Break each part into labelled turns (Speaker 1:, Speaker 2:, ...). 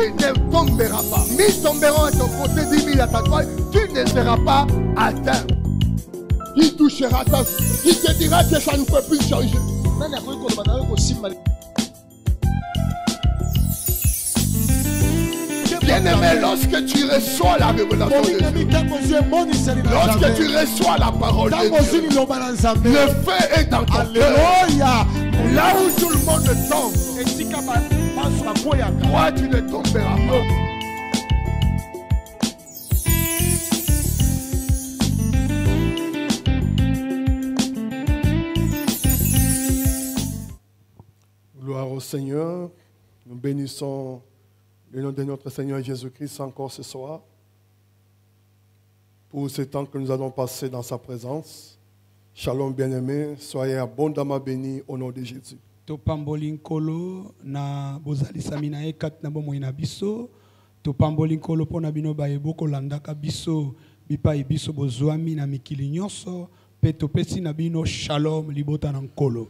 Speaker 1: tu ne tomberas pas. 1000 tomberont à ton côté, 10 000 à ta droite, tu ne seras pas atteint. Qui touchera ta vie, qui te dira que ça ne peut plus changer. Bien-aimé, lorsque tu reçois la révélation de Dieu, lorsque tu reçois la parole de Dieu, le feu est dans ton cœur. Là où tout le monde tombe, toi tu ne tomberas pas.
Speaker 2: Gloire au Seigneur, nous bénissons le nom de notre Seigneur Jésus-Christ encore ce soir pour ce temps que nous allons passer dans sa présence. Shalom bien-aimés, soyez abondamment bénis au nom de Jésus.
Speaker 3: Topambolinkolo na bozali samina ekat na bomo ina biso topambolinkolo pona bino ba eboko landaka biso bipai biso bozwami na mikili nyonso pe topesi na bino shalom libota na nkolo.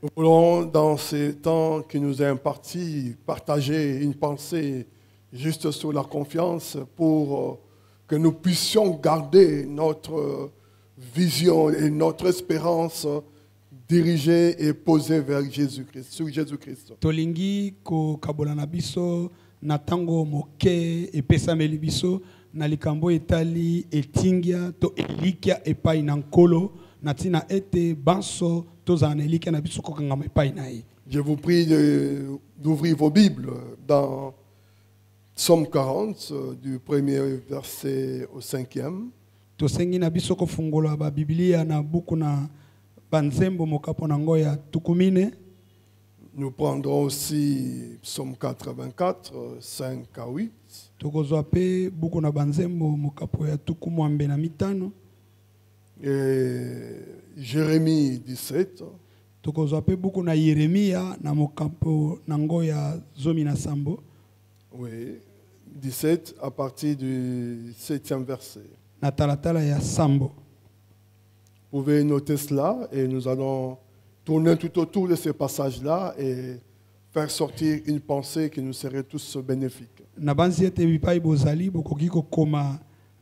Speaker 2: Nous voulons, dans ce temps qui nous est imparti, partager une pensée juste sur la confiance pour que nous puissions garder notre vision et notre espérance dirigée et posée vers Jésus-Christ, sur Jésus-Christ.
Speaker 3: Tolingi ko kabola na biso na tango moke epesameli biso na likambo etali etingia to elikia epai na nkolo na tina ete banso.
Speaker 2: Je vous prie d'ouvrir vos Bibles dans Psaume 40, du premier verset au 5e. Nous prendrons aussi Psaume 84, 5 à 8. Et Jérémie 17. Oui, 17 à partir du 7e verset. Vous pouvez noter cela et nous allons tourner tout autour de ces passages-là et faire sortir une pensée qui nous serait tous bénéfique.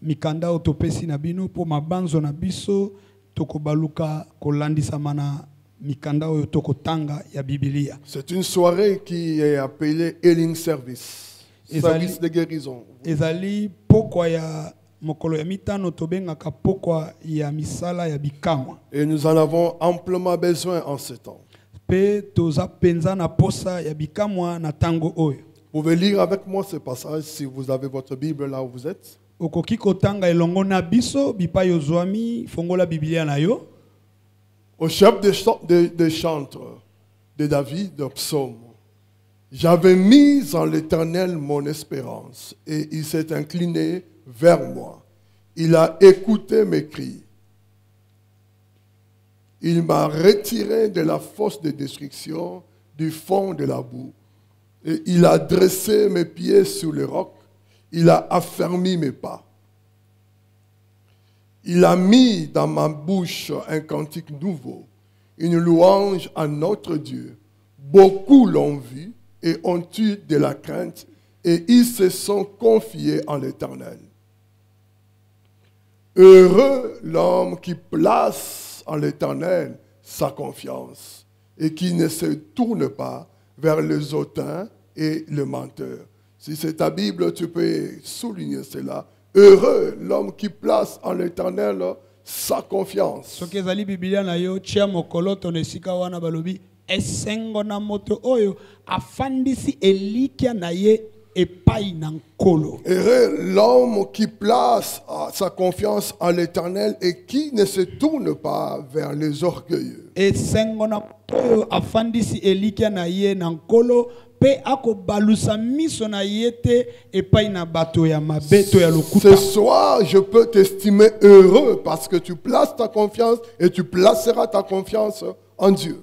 Speaker 3: Mikanda otopesi na bino po mabanzo na biso tokobaluka kolandisa mana mikanda oyo tokotanga ya Biblia.
Speaker 2: C'est une soirée qui est appelée Healing Service, service de guérison.
Speaker 3: Ezali pokwa ya mokolo ya mitano tobengaka pokwa ya misala ya bikamwa.
Speaker 2: Et nous en avons amplement besoin en ce temps.
Speaker 3: Pe toza penza na posa ya bikamwa na tango oyo.
Speaker 2: Vous pouvez lire avec moi ce passage si vous avez votre Bible là où vous êtes.
Speaker 3: Okoki kotanga elongo na biso bipa yozwami fongola Biblia na yo.
Speaker 2: Au chef des chantres de David, de psaume, j'avais mis en l'Éternel mon espérance et il s'est incliné vers moi. Il a écouté mes cris. Il m'a retiré de la fosse de destruction, du fond de la boue. Et il a dressé mes pieds sur le roc. Il a affermi mes pas. Il a mis dans ma bouche un cantique nouveau, une louange à notre Dieu. Beaucoup l'ont vu et ont eu de la crainte et ils se sont confiés en l'Éternel. Heureux l'homme qui place en l'Éternel sa confiance et qui ne se tourne pas vers les hautains et le menteur. Si c'est ta Bible, tu peux souligner cela. Heureux l'homme qui place en l'Éternel sa confiance. Heureux l'homme qui place sa confiance en l'Éternel et qui ne se tourne pas vers les orgueilleux. Ce soir, je peux t'estimer heureux parce que tu places ta confiance et tu placeras ta confiance en Dieu.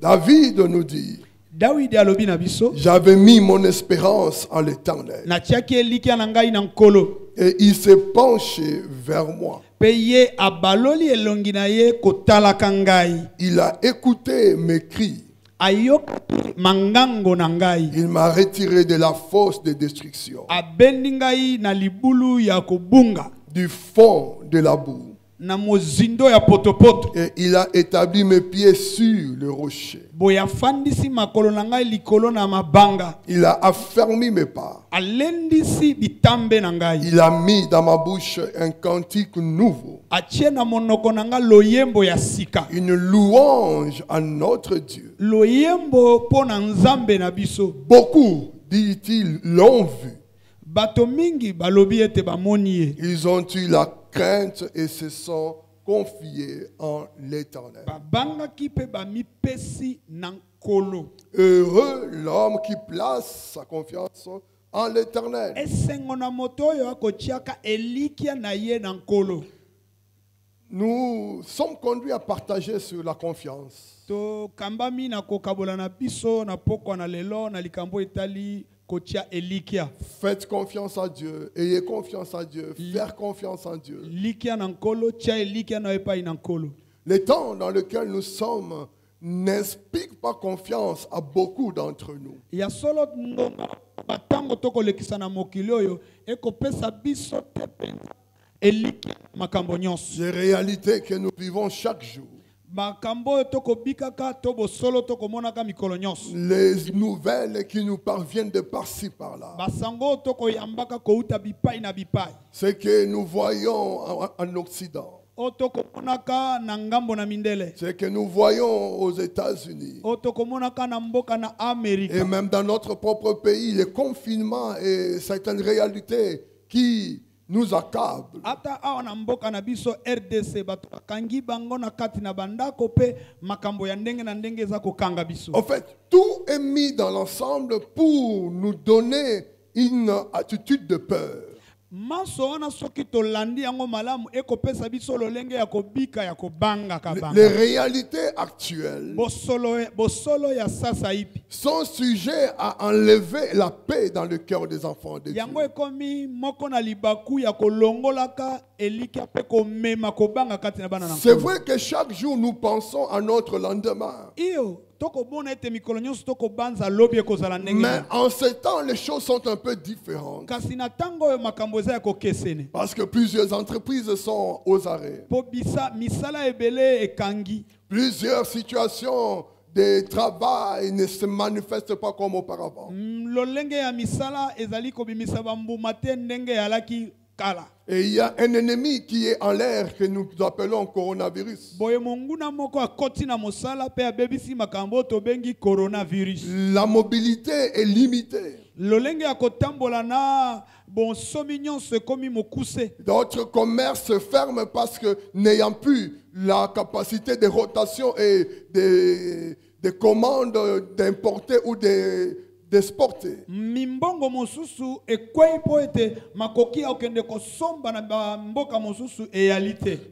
Speaker 3: David
Speaker 2: nous dit, J'avais mis mon espérance en l'Éternel. Et il s'est penché vers moi. Il a écouté mes cris. Il m'a retiré de la fosse de destruction, du fond de la boue. Et il a établi mes pieds sur le rocher. Il a affermi mes pas. Il a mis dans ma bouche un cantique nouveau, une louange à notre Dieu. Beaucoup, dit-il, l'ont vu. Ils ont eu la crainte et se sont confiés en l'Éternel. Heureux l'homme qui place sa confiance en l'Éternel. Nous sommes conduits à partager sur la confiance. Faites confiance à Dieu, ayez confiance à Dieu, faire confiance en Dieu. Les temps dans lesquels nous sommes n'inspirent pas confiance à beaucoup d'entre nous. Les réalités que nous vivons chaque jour, les nouvelles qui nous parviennent de par-ci par-là, ce que nous voyons en Occident, ce que nous voyons aux États-Unis, et même dans notre propre pays, les confinements et certaines réalités qui nous accable. En fait, tout est mis dans l'ensemble pour nous donner une attitude de peur. Les réalités actuelles sont sujets à enlever la paix dans le cœur des enfants de Dieu. C'est vrai que chaque jour nous pensons à notre lendemain. Mais en ce temps, les choses sont un peu différentes. Parce que plusieurs entreprises sont aux arrêts. Plusieurs situations de travail ne se manifestent pas comme auparavant. Et il y a un ennemi qui est en l'air que nous appelons coronavirus. La mobilité est limitée. D'autres commerces se ferment parce que n'ayant plus la capacité de rotation et de commandes d'importer ou d'exporter.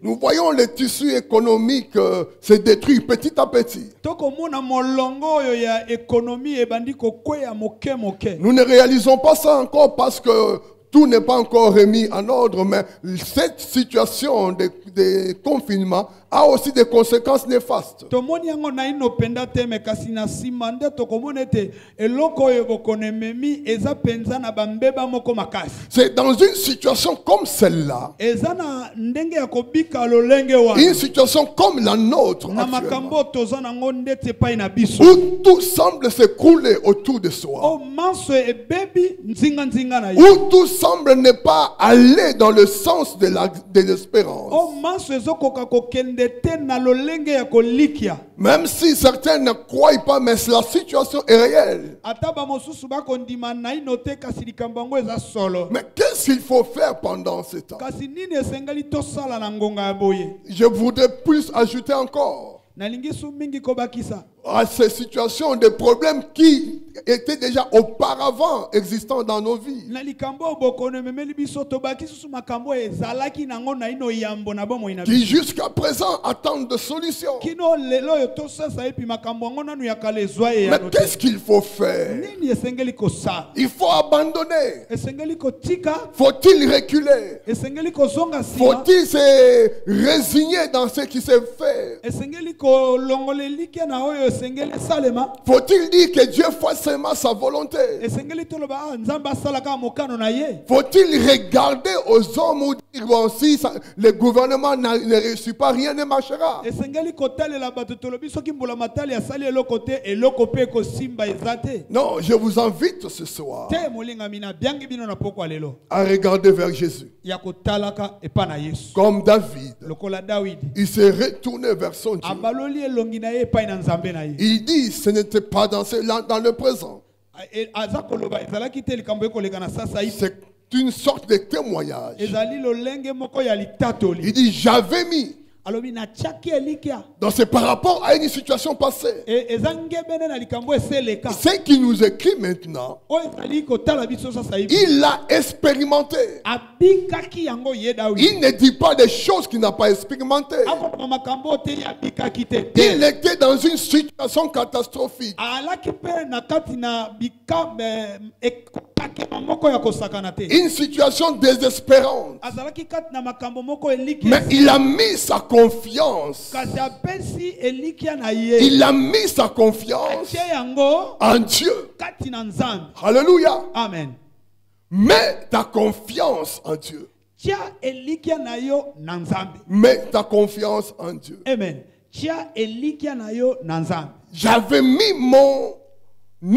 Speaker 2: Nous voyons le tissu économique se détruire petit à petit. Nous ne réalisons pas ça encore parce que tout n'est pas encore remis en ordre, mais cette situation de confinement a aussi des conséquences néfastes. C'est dans une situation comme celle-là, une situation comme la nôtre, où tout semble s'écrouler autour de soi, où tout semble ne pas aller dans le sens de l'espérance. Même si certains ne croient pas, mais la situation est réelle. Mais qu'est-ce qu'il faut faire pendant ce temps? Je voudrais plus ajouter encore. à ces situations, des problèmes qui étaient déjà auparavant existants dans nos vies. Qui jusqu'à présent attendent de solutions. Mais qu'est-ce qu'il faut faire? Il faut abandonner. Faut-il reculer? Faut-il se résigner dans ce qui s'est fait? Faut-il dire que Dieu fasse seulement sa volonté? Faut-il regarder aux hommes ou dire bon, si ça, le gouvernement ne réussit pas, rien ne marchera? Non, je vous invite ce soir à regarder vers Jésus. Comme David, il s'est retourné vers son Dieu. Il dit, ce n'était pas dans le présent. C'est une sorte de témoignage. Il dit, j'avais mis. Donc c'est par rapport à une situation passée. Ce qui nous écrit maintenant, il l'a expérimenté. Il ne dit pas des choses qu'il n'a pas expérimentées. Il était dans une situation catastrophique. Une situation désespérante. Mais il a mis sa confiance. Il a mis sa confiance en Dieu. Alléluia.
Speaker 3: Amen.
Speaker 2: Mets ta confiance en Dieu. Mets ta confiance en Dieu.
Speaker 3: Amen.
Speaker 2: J'avais mis mon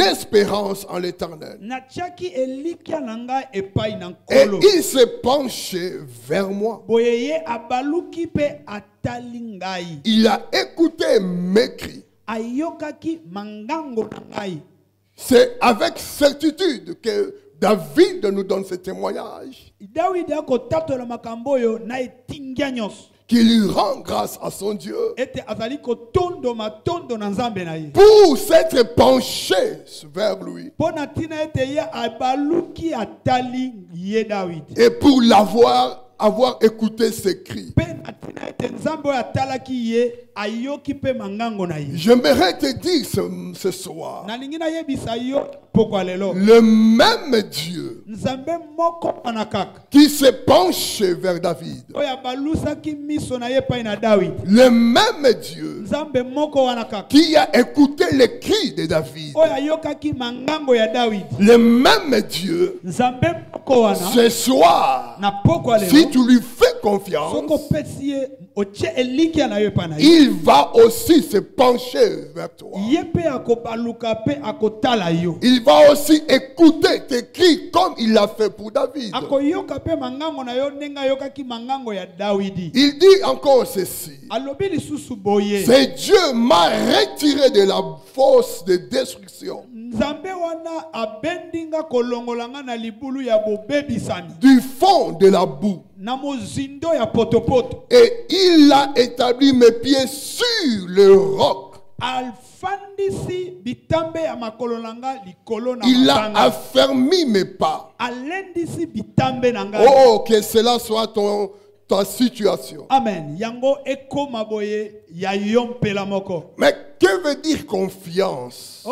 Speaker 2: espérance en l'Éternel. Et il s'est penché vers moi. Il a écouté mes cris. C'est avec certitude que David nous donne ce témoignage. Qu'il rend grâce à son Dieu pour s'être penché vers lui et pour avoir écouté ses cris. J'aimerais te dire ce soir, le même Dieu qui s'est penché vers David, le même Dieu qui a écouté les cris de David, le même Dieu ce soir, si tu lui fais confiance, il va aussi se pencher vers toi. Il va aussi écouter tes cris comme il l'a fait pour David. Il dit encore ceci. C'est Dieu m'a retiré de la fosse de destruction, du fond de la boue, et il a établi mes pieds sur le roc. Il a affermi mes pas. Oh, que cela soit ta situation.
Speaker 3: Amen.
Speaker 2: Mais que veut dire confiance?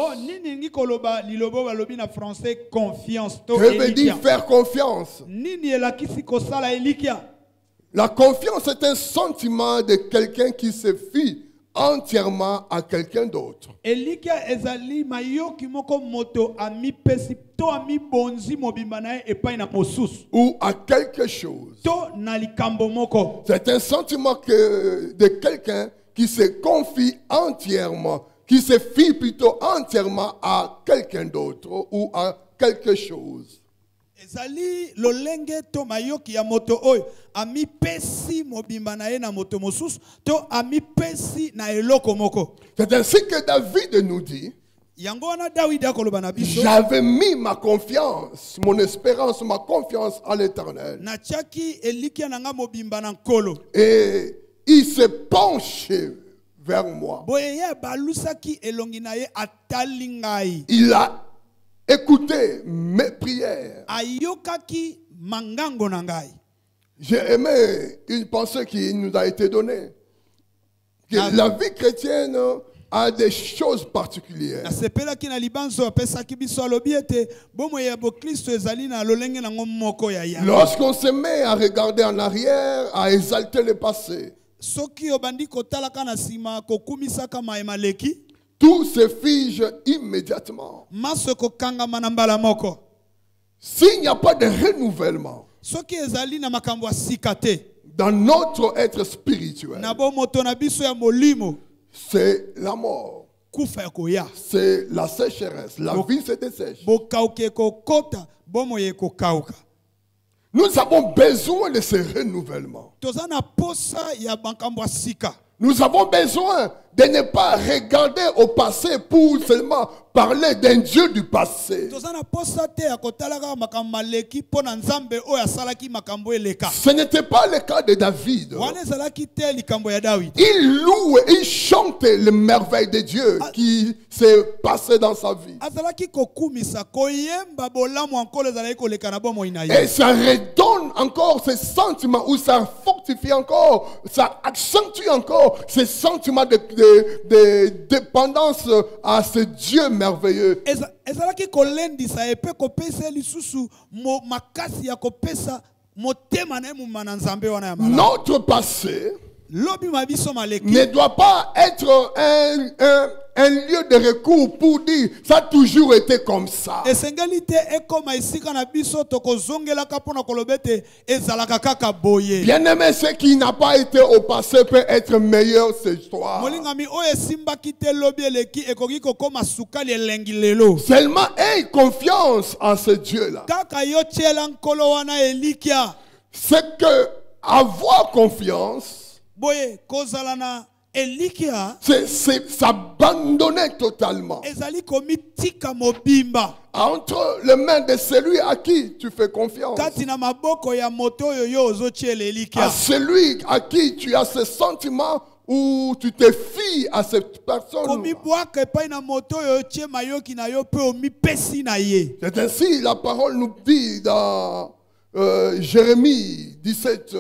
Speaker 2: Que veut dire faire confiance? La confiance est un sentiment de quelqu'un qui se fie entièrement à quelqu'un d'autre. Ou à quelque chose. C'est un sentiment de quelqu'un qui se confie entièrement, qui se fie plutôt entièrement à quelqu'un d'autre ou à quelque chose.
Speaker 3: Ezali lolenge to mayoki ya moto oyo ami pesi mobimba na ye na moto mosusu to ami pesi na eloko moko.
Speaker 2: C'est ainsi que David nous dit, j'avais mis ma confiance, mon espérance, ma confiance à l'Éternel. Et il s'est penché vers moi. Il a écouté mes prières. J'ai aimé une pensée qui nous a été donnée. Que la vie chrétienne a des choses particulières. Lorsqu'on se met à regarder en arrière, à exalter le passé, tout se fige immédiatement. S'il n'y a pas de renouvellement dans notre être spirituel, c'est la mort. C'est la sécheresse. La vie se dessèche. Nous avons besoin de ce renouvellement. Nous avons besoin de ne pas regarder au passé pour seulement parler d'un Dieu du passé. Ce n'était pas le cas de David. Il loue et il chante les merveilles de Dieu qui s'est passé dans sa vie. Et ça redonne encore ce sentiment, ou ça fortifie encore, ça accentue encore ce sentiment de dépendance à ce Dieu merveilleux. Notre passé ne doit pas être un lieu de recours pour dire ça a toujours été comme ça. Bien aimé, ce qui n'a pas été au passé peut être meilleur ce soir. Seulement aie confiance en ce Dieu-là. C'est que avoir confiance, c'est s'abandonner totalement entre les mains de celui à qui tu fais confiance, à celui à qui tu as ce sentiment où tu te fies à cette personne. C'est ainsi la parole nous dit dans Jérémie 17,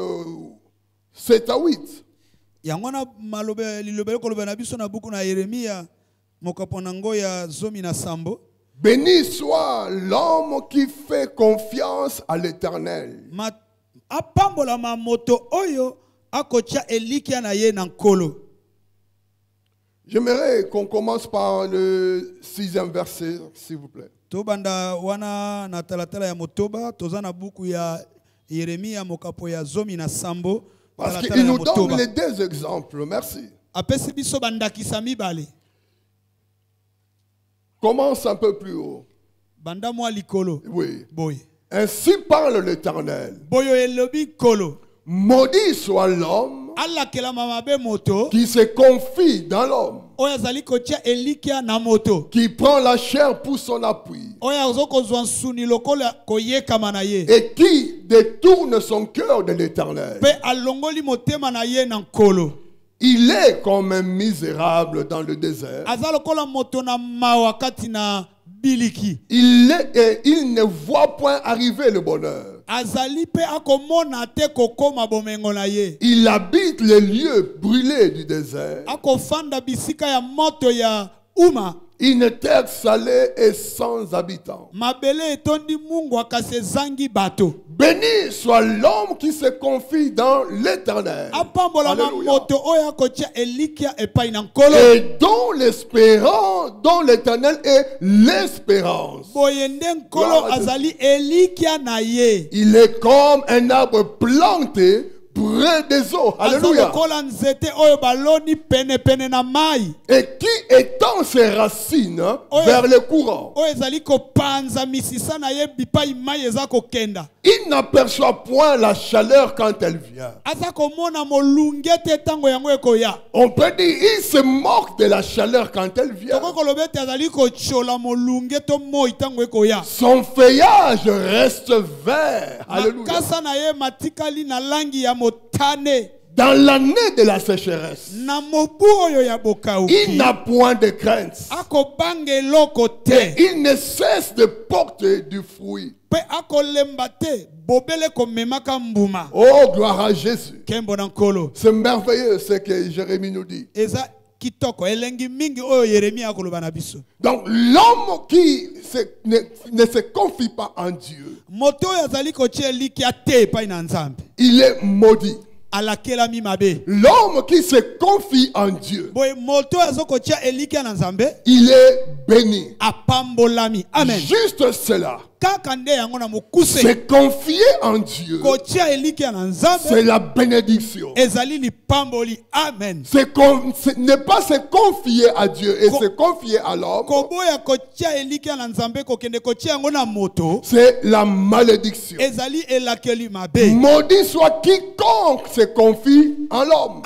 Speaker 2: 7 à 8. Béni soit l'homme qui fait confiance à l'Éternel. J'aimerais qu'on commence par le 6e verset, s'il vous plaît. Parce qu'il nous donne les deux exemples. Merci. Commence un peu plus haut. Oui. Ainsi parle l'Éternel. Maudit soit l'homme qui se confie dans l'homme, qui prend la chair pour son appui et qui détourne son cœur de l'Éternel. Il est comme un misérable dans le désert. Il ne voit point arriver le bonheur. Il habite les lieux brûlés du désert. Une terre salée et sans habitants. Béni soit l'homme qui se confie dans l'Éternel. Et dont l'espérance, dont l'Éternel est l'espérance. Il est comme un arbre planté près des eaux. Alléluia. Et qui étend ses racines vers le courant. Il n'aperçoit point la chaleur quand elle vient. On peut dire il se moque de la chaleur quand elle vient. Son feuillage reste vert. Alléluia. Dans l'année de la sécheresse, il n'a point de crainte. Et il ne cesse de porter du fruit. Oh, gloire à Jésus. C'est merveilleux ce que Jérémie nous dit. Donc l'homme qui ne se confie pas en Dieu, il est maudit. L'homme qui se confie en Dieu, il est béni.
Speaker 3: Amen.
Speaker 2: Juste cela. Se confier en Dieu, c'est la bénédiction.
Speaker 3: Amen.
Speaker 2: Ne pas se confier à Dieu et se confier à l'homme, c'est la malédiction. Maudit soit quiconque se confie en l'homme.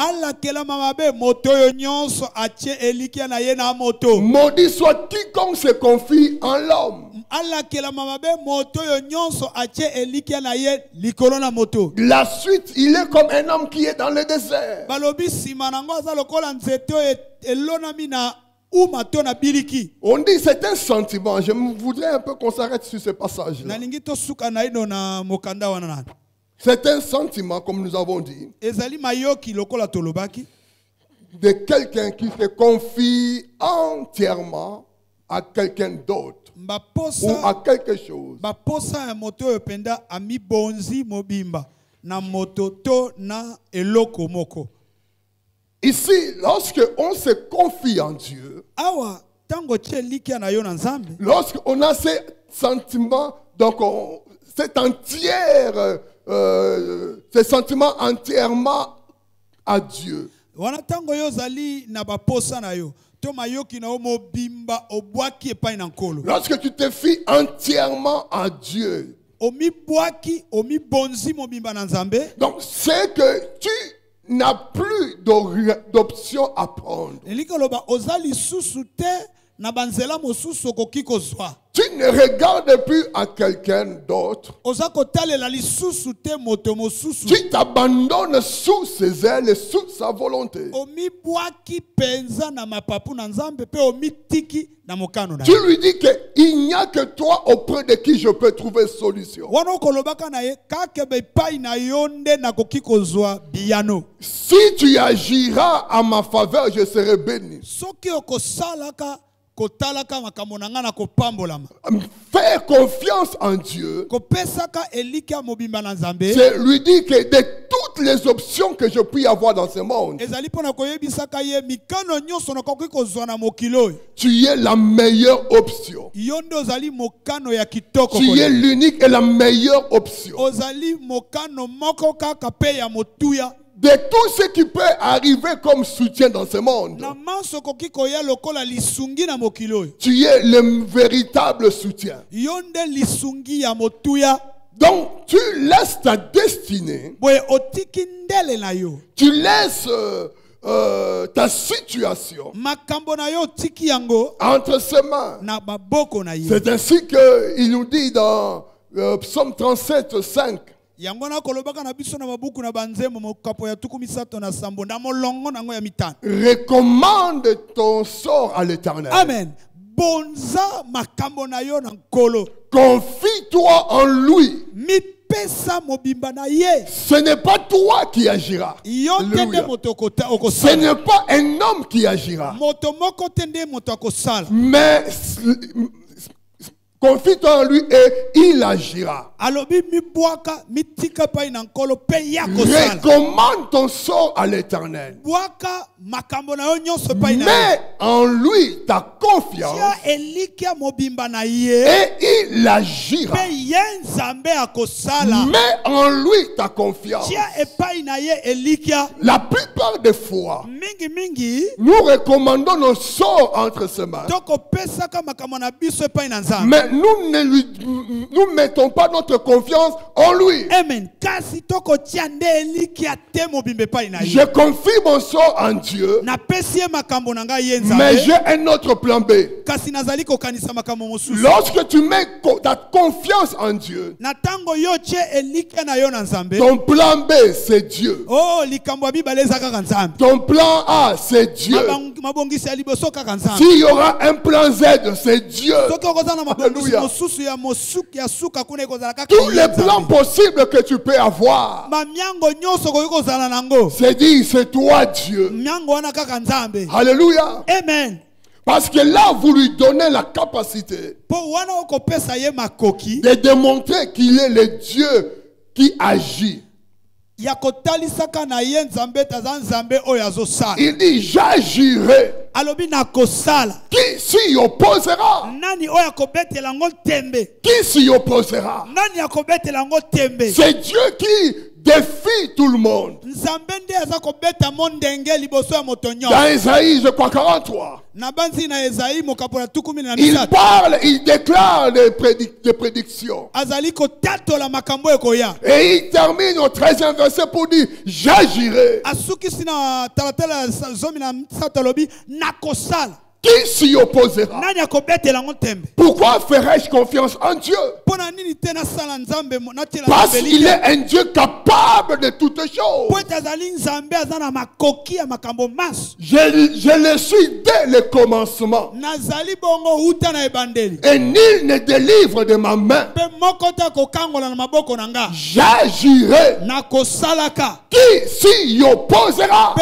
Speaker 2: Maudit soit quiconque se confie en l'homme. La suite, il est comme un homme qui est dans le désert. On dit c'est un sentiment. Je voudrais un peu qu'on s'arrête sur ce passage-là. C'est un sentiment, comme nous avons dit, de quelqu'un qui se confie entièrement à quelqu'un d'autre ou à quelque chose. Ici, lorsque on se confie en Dieu, lorsqu'on a ces sentiments, donc ces sentiments entièrement à Dieu. Lorsque tu te fies entièrement à Dieu, donc c'est que tu n'as plus d'option à prendre. Tu ne regardes plus à quelqu'un d'autre. Tu t'abandonnes sous ses ailes et sous sa volonté. Tu lui dis qu'il n'y a que toi auprès de qui je peux trouver solution. Si tu agiras à ma faveur, je serai béni. Faire confiance en Dieu, c'est lui dire que de toutes les options que je puis avoir dans ce monde, tu es la meilleure option. Tu es l'unique et la meilleure option. De tout ce qui peut arriver comme soutien dans ce monde, tu es le véritable soutien. Donc tu laisses ta destinée, tu laisses ta situation entre ses mains. C'est ainsi qu'il nous dit dans Psaume 37, 5. Recommande ton sort à l'Éternel.
Speaker 3: Amen.
Speaker 2: Confie-toi en lui. Ce n'est pas toi qui agiras. Ce n'est pas un homme qui agira. Mais confie-toi en lui et il agira. Recommande ton sort à l'Éternel. Mets en lui ta confiance et il agira. Mets en lui ta confiance. La plupart des fois, nous recommandons nos sorts entre ses mains. Mais nous mettons pas notre confiance en lui.
Speaker 3: Amen.
Speaker 2: Je confie mon sort en Dieu, mais j'ai un autre plan B. Lorsque tu mets ta confiance en Dieu, ton plan B c'est Dieu. Ton plan A c'est Dieu. S'il y aura un plan Z, c'est Dieu. Alléluia. Tous les plans possibles que tu peux avoir, c'est dit, c'est toi Dieu. Alléluia.
Speaker 3: Amen.
Speaker 2: Parce que là, vous lui donnez la capacité de démontrer qu'il est le Dieu qui agit. Il dit, j'agirai. Qui s'y opposera? Qui s'y opposera? C'est Dieu qui défie tout le monde. Dans Isaïe, je crois 43. Il parle, il déclare des prédictions. Et il termine au 13e verset pour dire, j'agirai. Qui s'y opposera? Pourquoi ferais-je confiance en Dieu? Parce qu'il est un Dieu capable de toutes choses. Je le suis dès le commencement. Et nul ne délivre de ma main. J'agirai. Qui s'y opposera?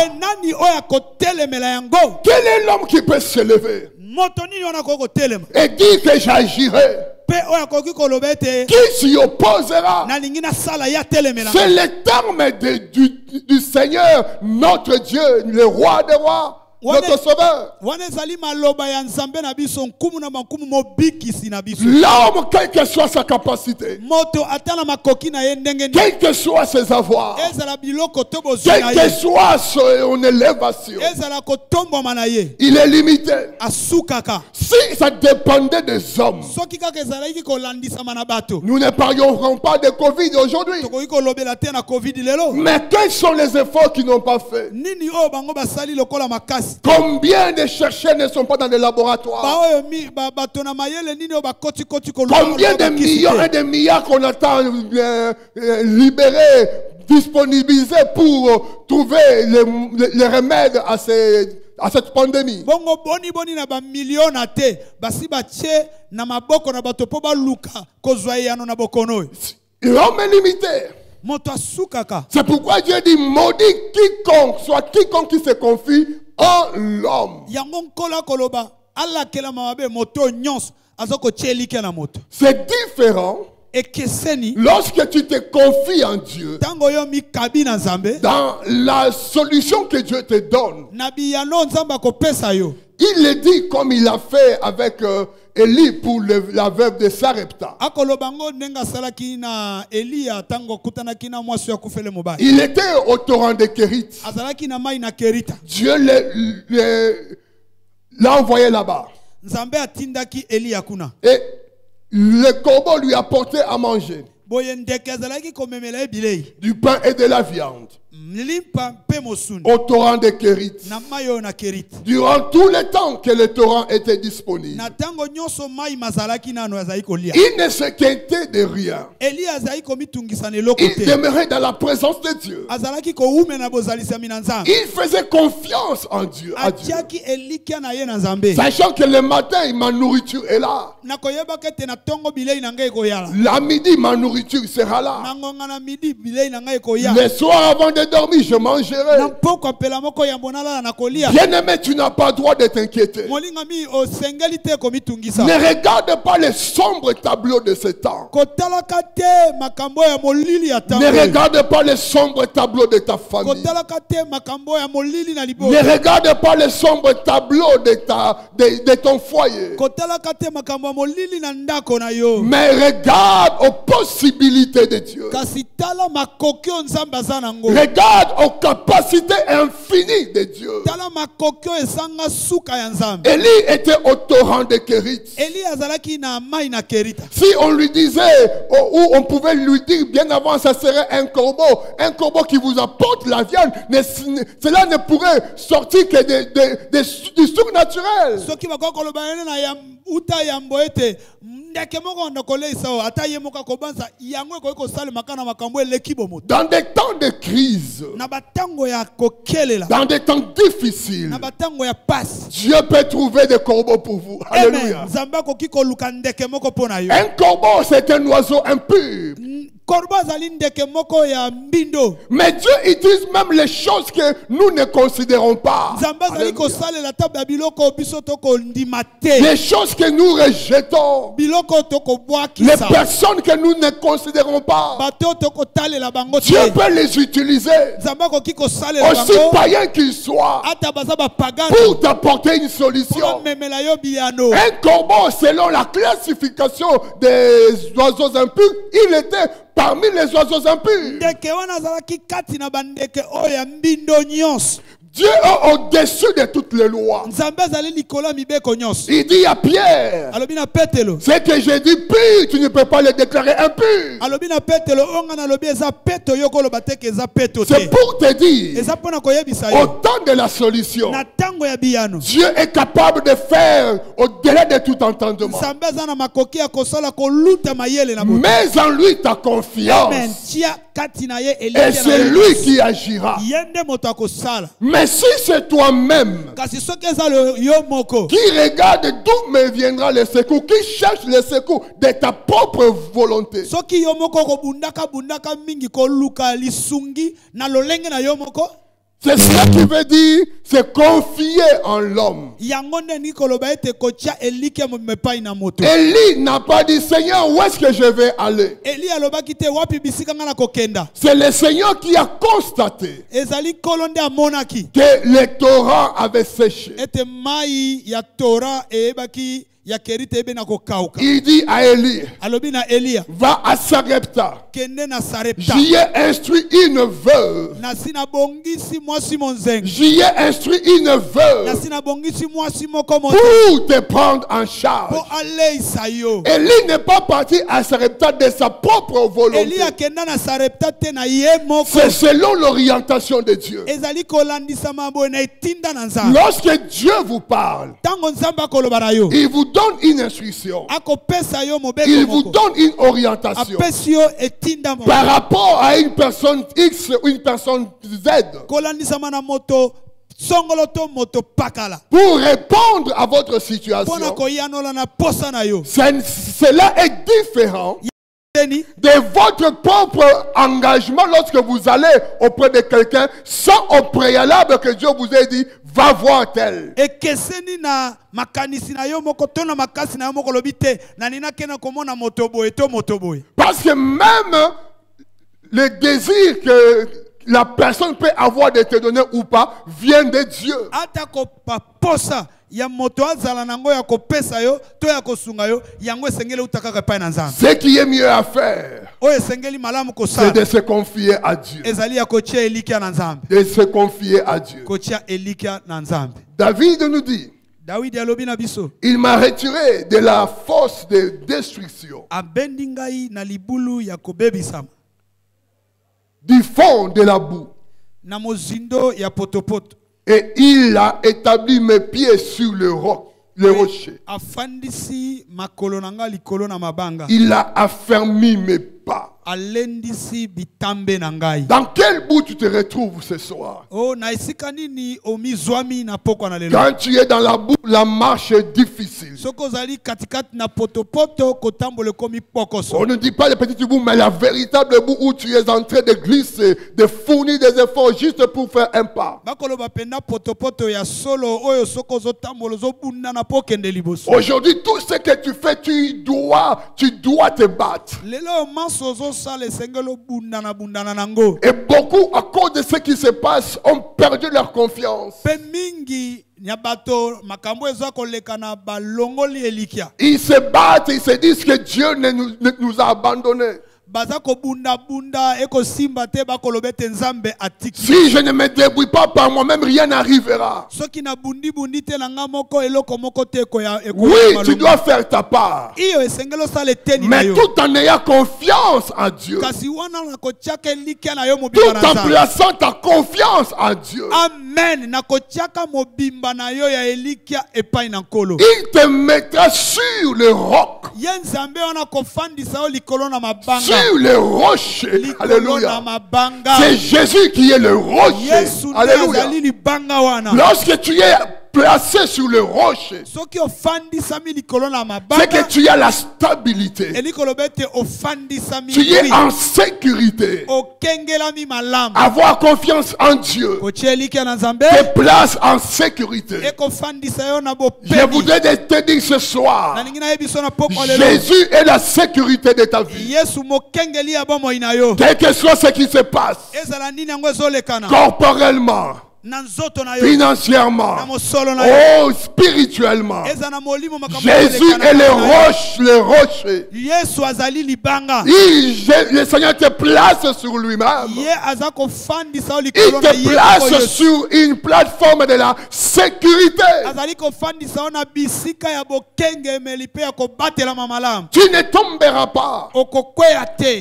Speaker 2: Quel est l'homme qui peut se lever et dire que j'agirai? Qui s'y opposera? C'est le terme du Seigneur, notre Dieu, le roi des rois, notre sauveur. L'homme, quelle que soit sa capacité, quelle que soit ses avoirs, quelle que soit son élévation, il est limité. Si ça dépendait des hommes, nous ne parlerons pas de Covid aujourd'hui. Mais quels sont les efforts qu'ils n'ont pas fait? Combien de chercheurs ne sont pas dans les laboratoires? Combien de millions et de milliards qu'on attend libérés, disponibilisés pour trouver les remèdes à cette pandémie? L'homme est limité. C'est pourquoi Dieu dit, maudit quiconque, soit quiconque qui se confie en l'homme. C'est différent lorsque tu te confies en Dieu dans la solution que Dieu te donne. Il le dit comme il l'a fait avec Élie pour la veuve de Sarepta. Il était au torrent de Kérit. Dieu l'a envoyé là-bas. Et le corbeau lui apportait à manger du pain et de la viande au torrent de Kérit. Durant tout le temps que le torrent était disponible, il ne s'inquiétait de rien. Il demeurait dans la présence de Dieu. Il faisait confiance en Dieu, à Dieu, sachant que le matin ma nourriture est là, la midi ma nourriture sera là, le soir avant de dormir je mangerai. Bien-aimé, tu n'as pas le droit de t'inquiéter. Ne regarde pas les sombres tableaux de ce temps. Ne regarde pas les sombres tableaux de ta famille. Ne regarde pas les sombres tableaux de ton foyer. Mais regarde aux possibilités possibilités de Dieu. Regarde aux capacités infinies de Dieu. Élie était au torrent de Kérit. Si on lui disait, ou on pouvait lui dire bien avant, ça serait un corbeau qui vous apporte la viande, mais cela ne pourrait sortir que du surnaturel. Dans des temps de crise, dans des temps difficiles, Dieu peut trouver des corbeaux pour vous. Alléluia. Un corbeau, c'est un oiseau impur. Mais Dieu utilise même les choses que nous ne considérons pas. Les choses que nous rejetons. Les personnes que nous ne considérons pas. Dieu peut les utiliser. Aussi païens qu'ils soient. Pour t'apporter une solution. Un corbeau, selon la classification des oiseaux impurs, il était parmi les oiseaux impurs. Dieu est au-dessus de toutes les lois. Il dit à Pierre, ce que j'ai dit pur, tu ne peux pas le déclarer impur. C'est pour te dire, au temps de la solution, Dieu est capable de faire au-delà de tout entendement. Mais en lui ta confiance. Et c'est lui qui agira. Mais si c'est toi-même qui regarde d'où me viendra le secours, qui cherche le secours de ta propre volonté, c'est cela qui veut dire se confier en l'homme. Élie n'a pas dit Seigneur, où est-ce que je vais aller? C'est le Seigneur qui a constaté que le torrent avait séché. Il dit à Élie, va à Sarepta. J'y ai instruit une veuve. J'y ai instruit une veuve pour te prendre en charge. Élie n'est pas parti à Sarepta de sa propre volonté. C'est selon l'orientation de Dieu. Lorsque Dieu vous parle, il vous donne une instruction. Il vous donne une orientation par rapport à une personne X ou une personne Z. Pour répondre à votre situation. Cela est différent de votre propre engagement lorsque vous allez auprès de quelqu'un sans au préalable que Dieu vous ait dit va voir tel. Parce que même le désir que la personne peut avoir de te donner ou pas vient de Dieu. Ce qui est mieux à faire, c'est de se confier à Dieu. De se confier à Dieu. David nous dit, il m'a retiré de la fosse de destruction, du fond de la boue, et il a établi mes pieds sur le rocher. Il a affermi mes pas. Dans quel bout tu te retrouves ce soir? Quand tu es dans la boue, la marche est difficile. On ne dit pas le petit bout, mais la véritable boue où tu es en train de glisser, de fournir des efforts juste pour faire un pas. Aujourd'hui, tout ce que tu fais, tu dois te battre. Et beaucoup, à cause de ce qui se passe, ont perdu leur confiance. Ils se battent, ils se disent que Dieu nous a abandonnés. Si je ne me débrouille pas par moi-même, rien n'arrivera. Oui, tu dois faire ta part. Mais tout en ayant confiance en Dieu. Tout en plaçant ta confiance en Dieu.
Speaker 3: Amen.
Speaker 2: Il te mettra sur le roc. Sur le rocher. Alléluia. C'est Jésus qui est le rocher. Alléluia. Lorsque tu es placé sur le rocher, c'est que tu as la stabilité. Tu es en sécurité. Avoir confiance en Dieu te place en sécurité. Je voudrais te dire ce soir, Jésus est la sécurité de ta vie. Quel que soit ce qui se passe, corporellement, financièrement, oh, spirituellement, Jésus est le rocher. Le Seigneur te place sur lui-même. Il te place sur une plateforme de la sécurité. Tu ne tomberas pas.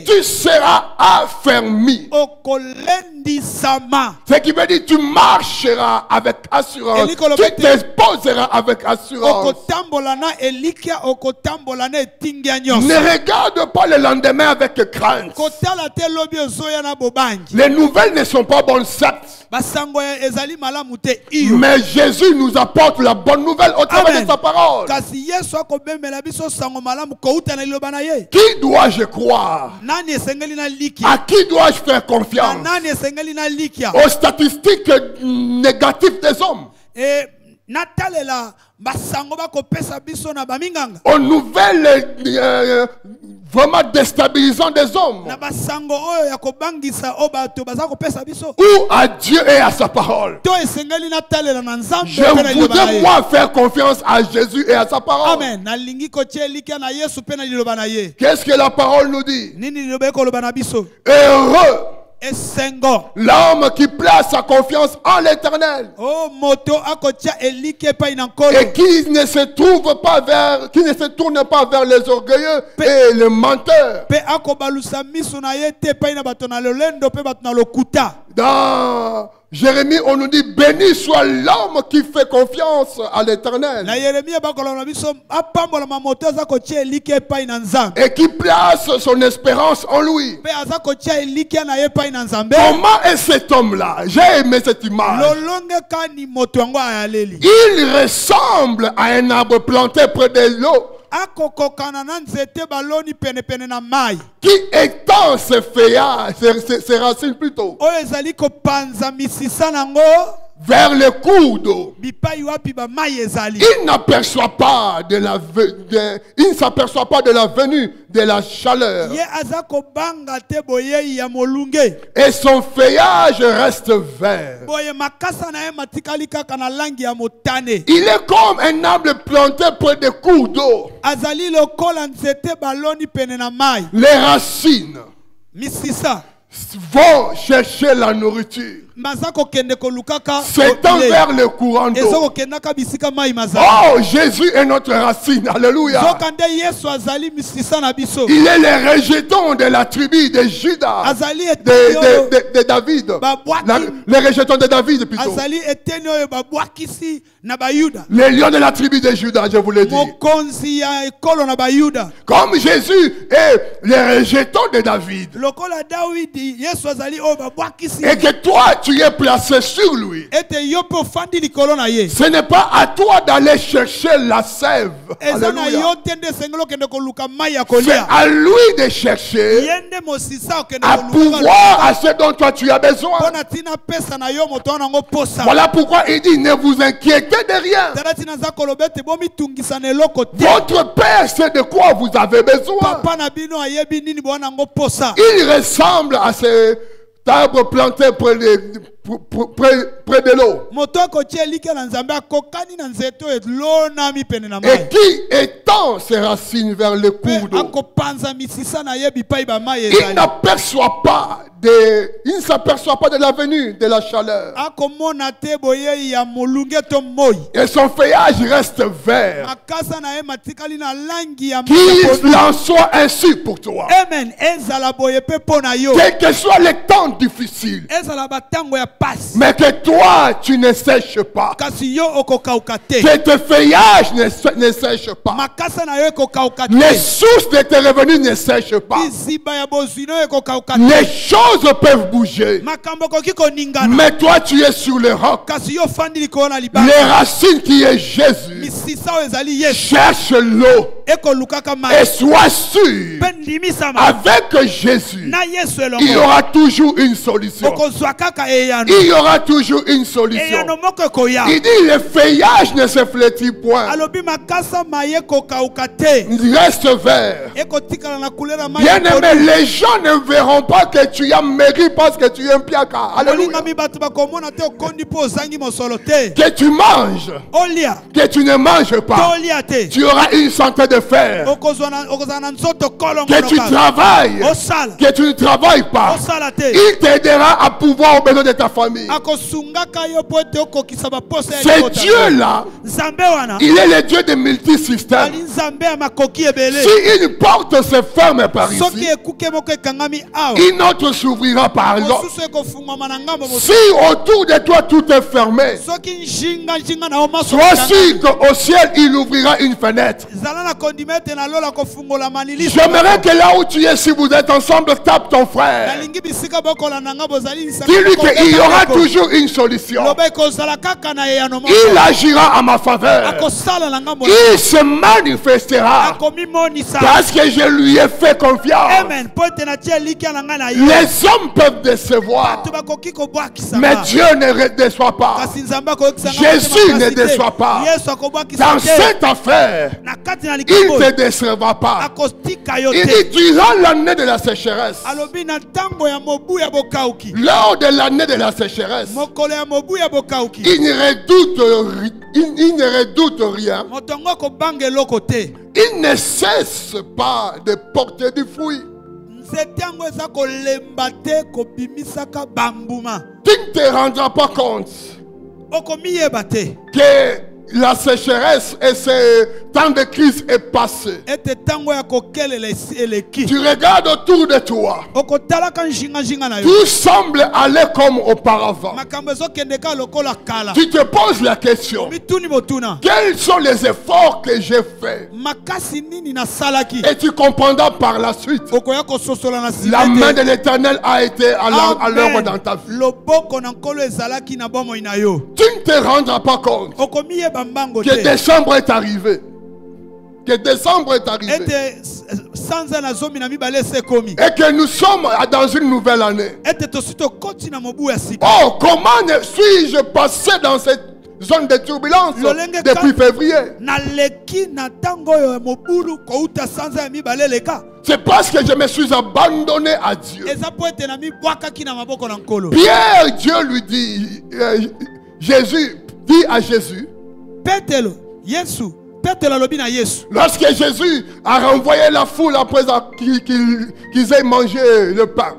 Speaker 2: Tu seras affermi. Ce qui veut dire tu marcheras avec assurance. Tu t'exposeras avec assurance. Ne regarde pas le lendemain avec crainte. Les nouvelles ne sont pas bonnes, certes. Mais Jésus nous apporte la bonne nouvelle au travers de sa parole. Qui dois-je croire? À qui dois-je faire confiance? Aux statistiques négatives des hommes, aux nouvelles vraiment déstabilisantes des hommes, ou à Dieu et à sa parole. Je voudrais moi faire confiance à Jésus et à sa parole. Qu'est-ce que la parole nous dit? Heureux l'homme qui place sa confiance en l'Éternel et qui ne se tourne pas vers les orgueilleux et les menteurs. Dans Jérémie, on nous dit béni soit l'homme qui fait confiance à l'Éternel et qui place son espérance en lui. Comment est cet homme-là? J'ai aimé cette image. Il ressemble à un arbre planté près de l'eau qui étend ses feuillages, ses racines plutôt, vers le cours d'eau. Il n'aperçoit pas de il ne s'aperçoit pas de la venue de la chaleur. Et son feuillage reste vert. Il est comme un arbre planté près des cours d'eau. Les racines vont chercher la nourriture. S'étend vers le courant d'eau. Oh, Jésus est notre racine. Alléluia. Il est le rejeton de la tribu de Juda, de David. Le rejeton de David plutôt. Le lion de la tribu de Juda, je vous l'ai dit. Comme Jésus est le rejeton de David. Et que toi tu es placé sur lui. Ce n'est pas à toi d'aller chercher la sève. Alléluia. C'est à lui de chercher à pouvoir à ce dont toi tu as besoin. Voilà pourquoi il dit ne vous inquiétez de rien. Votre Père sait de quoi vous avez besoin. Il ressemble à cet arbre planté près de l'eau. Et qui étend ses racines vers le cours d'eau. Il n'aperçoit pas il ne s'aperçoit pas de la venue de la chaleur. Et son feuillage reste vert. Qu'il en soit ainsi pour toi.
Speaker 3: Amen.
Speaker 2: Quel que soit le temps difficile. Mais que toi, tu ne sèches pas. Que tes feuillages ne sèchent pas. Les sources de tes revenus ne sèchent pas. Les choses peuvent bouger. Mais toi, tu es sur le roc. Les racines qui est Jésus. Cherche l'eau. Et sois sûr. Avec Jésus, il y aura toujours une solution. Il y aura toujours une solution. Il dit le feuillage ne se flétrit point. Il reste vert. Bien aimé, les gens ne verront pas que tu as mérité parce que tu es un piaka. Alléluia. Que tu manges. Que tu ne manges pas. Tu auras une santé de fer. Que tu travailles. Que tu ne travailles pas. Il t'aidera à pouvoir au besoin de ta famille. C'est Dieu-là. Il est le Dieu des multisystèmes. Si une porte se ferme par ici, une autre s'ouvrira par l'autre. Si autour de toi tout est fermé, sois sûr qu'au ciel il ouvrira une fenêtre. J'aimerais que là où tu es, si vous êtes ensemble, tape ton frère. Dis-lui qu'il y aura toujours une solution. Il agira à ma faveur. Il se manifestera parce que je lui ai fait confiance. Les hommes peuvent décevoir, mais Dieu ne déçoit pas. Jésus ne déçoit pas. Dans cette affaire, il ne te décevra pas. Il dit durant l'année de la sécheresse, lors de l'année de la sécheresse, il ne redoute rien. Il ne cesse pas de porter du fruit. Tu ne te rendras pas compte que la sécheresse et ce temps de crise est passé. Tu regardes autour de toi. Tout semble aller comme auparavant. Tu te poses la question: quels sont les efforts que j'ai faits? Et tu comprendras par la suite. La main de l'Éternel a été à l'œuvre dans ta vie. Tu ne te rendras pas compte que décembre est arrivé. Que décembre est arrivé. Et que nous sommes dans une nouvelle année. Oh, comment suis-je passé dans cette zone de turbulence depuis février? C'est parce que je me suis abandonné à Dieu. Pierre, Dieu lui dit, Jésus dit à Jésus, lorsque Jésus a renvoyé la foule après qu'ils aient mangé le pain,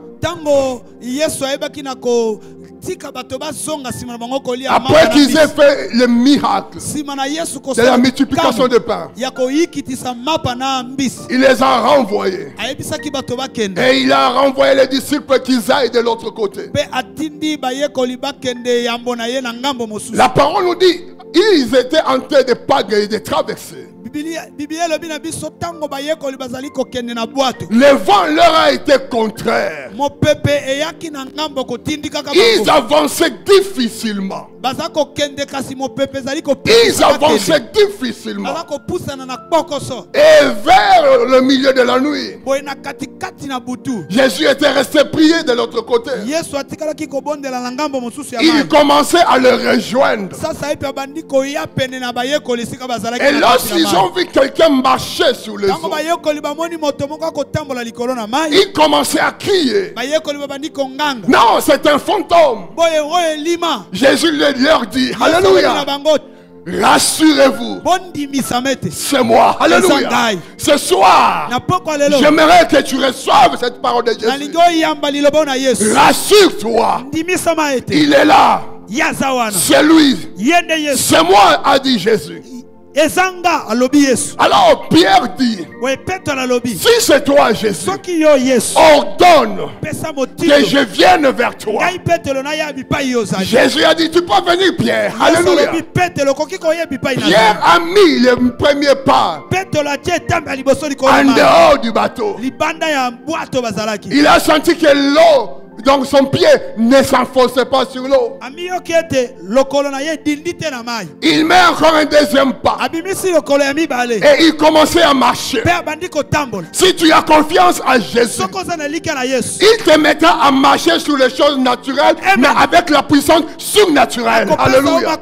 Speaker 2: après qu'ils aient fait le miracle de la multiplication de pain, il les a renvoyés. Et il a renvoyé les disciples qu'ils aillent de l'autre côté. La parole nous dit, ils étaient en train de pagayer, de traverser. Le vent leur a été contraire. Ils avançaient difficilement. Ils avançaient difficilement. Et vers le milieu de la nuit, Jésus était resté prier de l'autre côté. Il commençait à le rejoindre. Et lorsqu'ils ont vu quelqu'un marcher sur les eaux, ils commençaient à crier. Non, c'est un fantôme. Jésus leur dit, alléluia, rassurez-vous, c'est moi. Alléluia. Ce soir, j'aimerais que tu reçoives cette parole de Jésus. Rassure-toi, il est là. C'est lui. C'est moi, a dit Jésus. Alors Pierre dit, si c'est toi Jésus, ordonne que je vienne vers toi. Jésus a dit, tu peux venir Pierre. Alléluia. Pierre a mis le premier pas en dehors du bateau. Il a senti que l'eau, donc son pied ne s'enfonçait pas sur l'eau. Il met encore un deuxième pas. Et il commençait à marcher. Si tu as confiance en Jésus, il te mettra à marcher sur les choses naturelles, mais avec la puissance surnaturelle. Alléluia.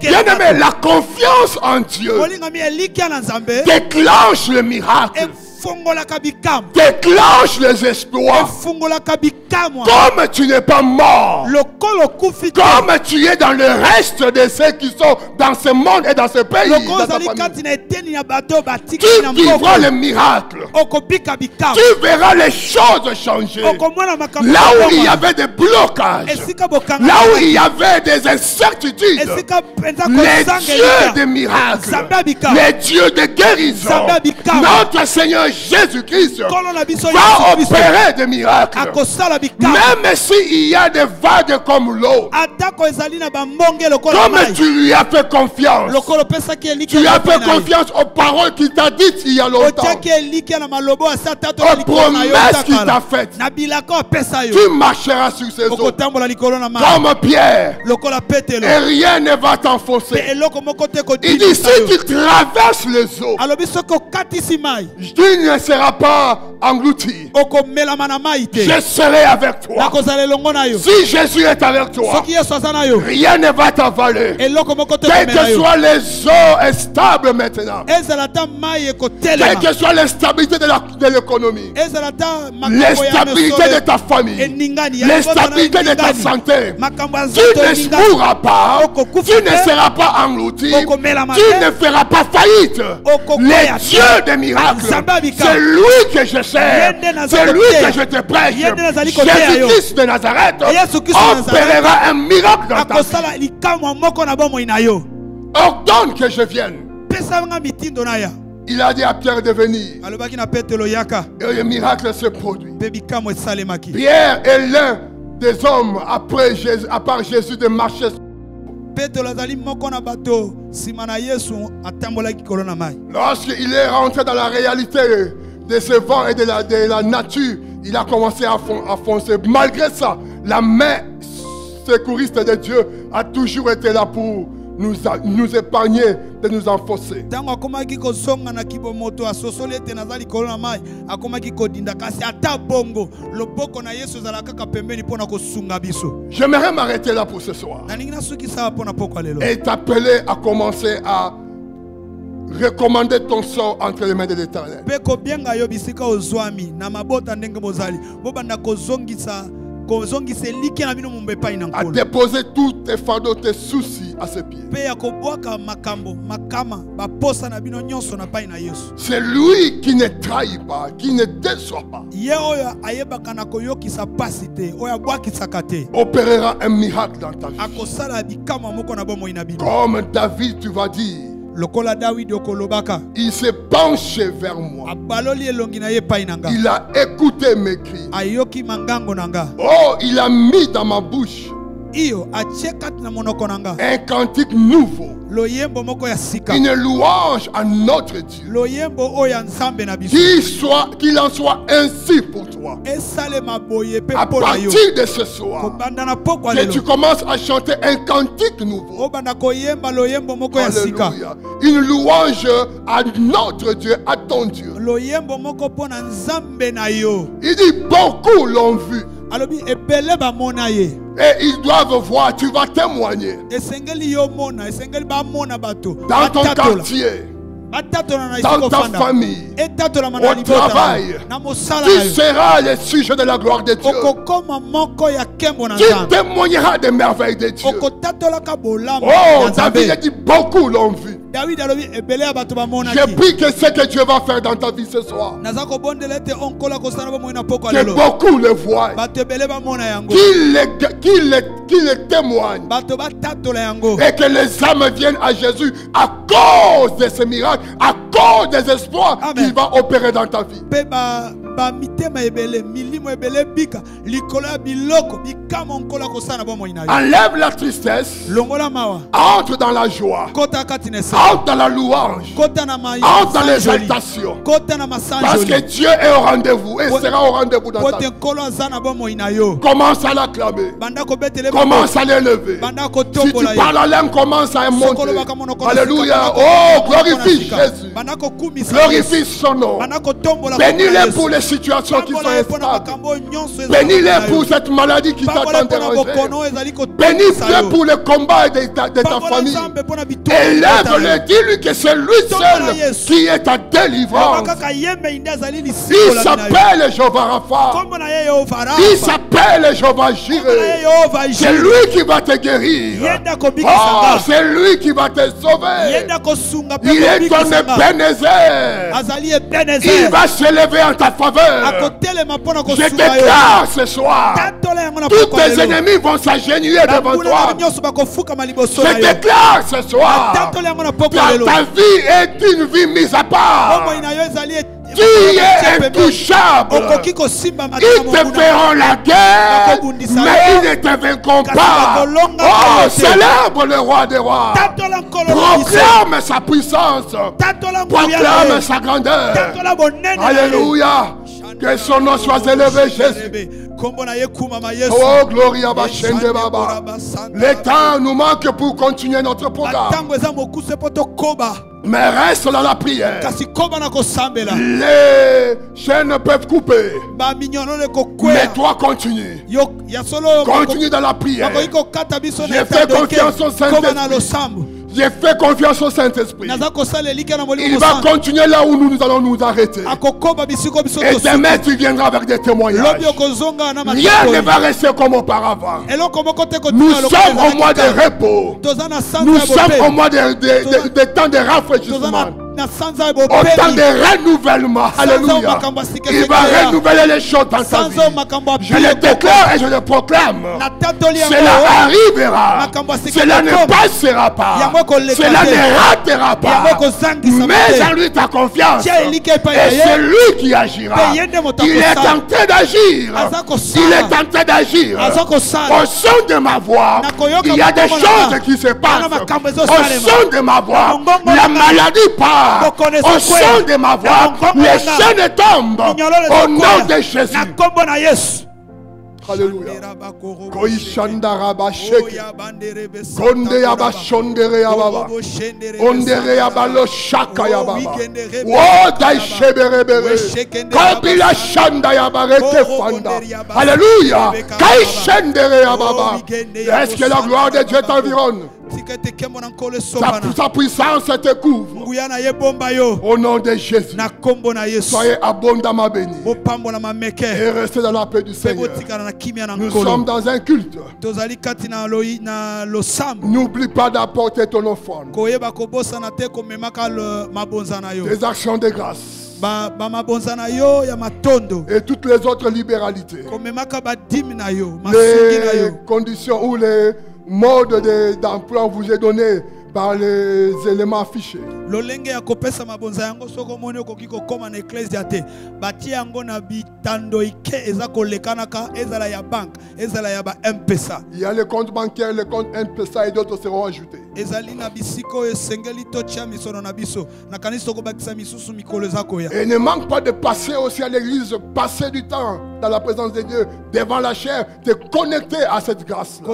Speaker 2: Bien-aimé, la confiance en Dieu déclenche le miracle, déclenche les exploits. Comme tu n'es pas mort, comme tu es dans le reste de ceux qui sont dans ce monde et dans ce pays, dans ta famille, tu vivras le miracle. Tu verras les choses changer. Là où il y avait des blocages, là où il y avait des incertitudes, les dieux des miracles, les dieux de guérison, notre Seigneur Jésus-Christ va opérer des miracles. Même s'il y a des vagues comme l'eau, comme tu lui as fait confiance, tu as fait confiance aux paroles qu'il t'a dites il y a longtemps, aux promesses qu'il t'a faites, tu marcheras sur ces eaux comme Pierre et rien ne va t'enfoncer. Il dit, si tu traverses les eaux, tu ne seras pas englouti. Je serai avec toi. Si Jésus est avec toi, rien ne va t'avaler. Quelles que soient les eaux stables maintenant, quelle que soit la stabilité de l'économie, l'instabilité de ta famille, l'instabilité de ta santé, tu ne mourras pas, tu ne seras pas englouti, tu ne feras pas faillite. Les dieux des miracles, c'est lui que je sers, c'est lui que je te prêche. Jésus-Christ de Nazareth opérera un miracle dans ta vie. Ordonne que je vienne. Il a dit à Pierre de venir. Et le miracle se produit. Pierre est l'un des hommes après Jésus, à part Jésus, de marcher. Lorsqu'il est rentré dans la réalité de ce vent et de la nature, il a commencé à foncer. Malgré ça, la main secouriste de Dieu a toujours été là pour nous épargner de nous enfoncer. J'aimerais m'arrêter là pour ce soir et t'appeler à commencer à recommander ton sort entre les mains de l'Éternel. À déposer tous tes fardeaux, tes soucis à ses pieds. C'est lui qui ne trahit pas, qui ne déçoit pas. Opérera un miracle dans ta vie. Comme David, tu vas dire, il s'est penché vers moi. Il a écouté mes cris. Oh, il a mis dans ma bouche un cantique nouveau, une louange à notre Dieu. Qu'il en soit ainsi pour toi. À partir de ce soir, que tu commences à chanter un cantique nouveau. Alléluia. Une louange à notre Dieu, à ton Dieu. Il dit, beaucoup l'ont vu. Et ils doivent voir, tu vas témoigner. Dans ton quartier, dans ta famille, au travail, tu seras le sujet de la gloire de Dieu. Tu témoigneras des merveilles de Dieu. Oh, David a dit, beaucoup l'ont vu. Je prie que ce que Dieu va faire dans ta vie ce soir, que beaucoup le voient, qu'il le témoigne, et que les âmes viennent à Jésus à cause de ce miracle, à cause des espoirs qu'il va opérer dans ta vie. Enlève la tristesse, entre dans la joie, entre dans la louange, entre dans l'exaltation, parce que Dieu est au rendez-vous et sera au rendez-vous dans ta vie. Commence à l'acclamer, commence à l'élever. Si tu parles en langue, commence à monter. Alléluia. Oh, glorifie Jésus, glorifie son nom. Bénis-les pour les situations qui sont instables. Bénis-les pour cette maladie qui t'a tant dérangé. Bénis-les pour le combat de ta famille. Élève-le, dis-lui que c'est lui seul qui est ta délivrance. Il s'appelle Jéhovah Rapha. Il s'appelle Jéhovah Jireh. C'est lui qui va te guérir. Oh, c'est lui qui va te sauver. Il est ton Ebenezer. Il va se lever en ta faveur. Je déclare ce soir, tous tes ennemis vont s'agenouiller devant toi. Je déclare ce soir, ta vie est une vie mise à part. Tu es intouchable. Ils te feront la guerre, mais ils ne te vaincront pas. Oh, célèbre le roi des rois. Proclame sa puissance. Proclame sa grandeur. Alléluia. Que son nom soit élevé, Jésus. Oh, gloria Bashende Baba. Le temps nous manque pour continuer notre programme. Mais reste dans la prière. Les chaînes peuvent couper. Mais toi continue. Continue dans la prière. J'ai fait confiance au Saint-Esprit. J'ai fait confiance au Saint-Esprit. Il va continuer là où nous allons nous arrêter. Et demain tu viendras avec des témoignages. Rien ne va rester comme auparavant. Nous sommes au mois de repos. Nous sommes au mois de temps de rafraîchissement. Autant de renouvellement. Alléluia. Il va renouveler les choses dans ta vie. Je le déclare et je le proclame. Cela arrivera. Cela ne passera pas. Cela ne ratera pas. Mets en lui ta confiance. Et c'est lui qui agira. Il est en train d'agir. Il est en train d'agir. Au son de ma voix, il y a des choses qui se passent. Au son de ma voix, la maladie part. Au son de ma voix, les chaînes tombent. Au nom de Jésus. Alléluia. Koishanda rabasheke. Konde yabashondere yababa. Ondere yabalo shaka yababa. Woda sheberebere. Kabila shanda yabareke fanda. Alléluia. Kaishendere yababa. Est-ce que la gloire de Dieu t'environne? Sa puissance te couvre. Au nom de Jésus. Soyez abondamment bénis. Et restez dans la paix du Seigneur. Nous sommes dans un culte. N'oublie pas d'apporter ton offrande. Des actions de grâce. Et toutes les autres libéralités. Les conditions ou les mode d'emploi vous est donné par les éléments affichés. Il y a les comptes bancaires, les comptes M-Pesa et d'autres seront ajoutés. Et ne manque pas de passer aussi à l'église, passer du temps dans la présence de Dieu, devant la chair, te connecter à cette grâce-là.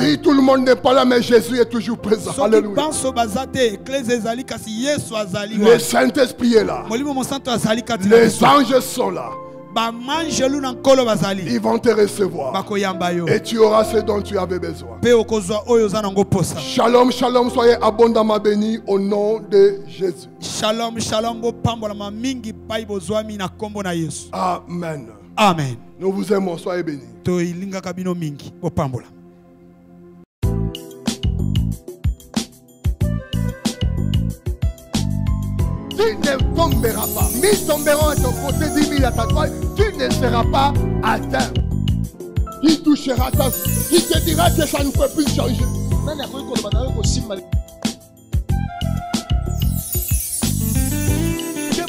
Speaker 2: Si tout le monde n'est pas là, mais Jésus est toujours présent. Alléluia. Le Saint-Esprit est là. Les anges sont là. Ils vont te recevoir. Et tu auras ce dont tu avais besoin. Shalom, shalom, soyez abondamment bénis au nom de Jésus.
Speaker 3: Shalom, shalom,
Speaker 2: Amen.
Speaker 3: Amen.
Speaker 2: Nous vous aimons, soyez bénis. Tu ne tomberas pas. 1000 tomberont à ton côté, 10 000 à ta droite. Tu ne seras pas atteint. Qui touchera ta vie? Qui te dira que ça ne peut plus changer?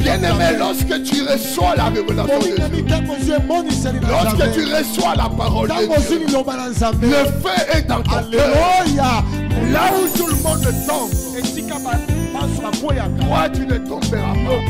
Speaker 2: Bien-aimé, lorsque tu reçois la révélation de Dieu, lorsque tu reçois la parole de Dieu, le feu est dans ton cœur. Là où tout le monde tombe, toi tu ne tomberas pas.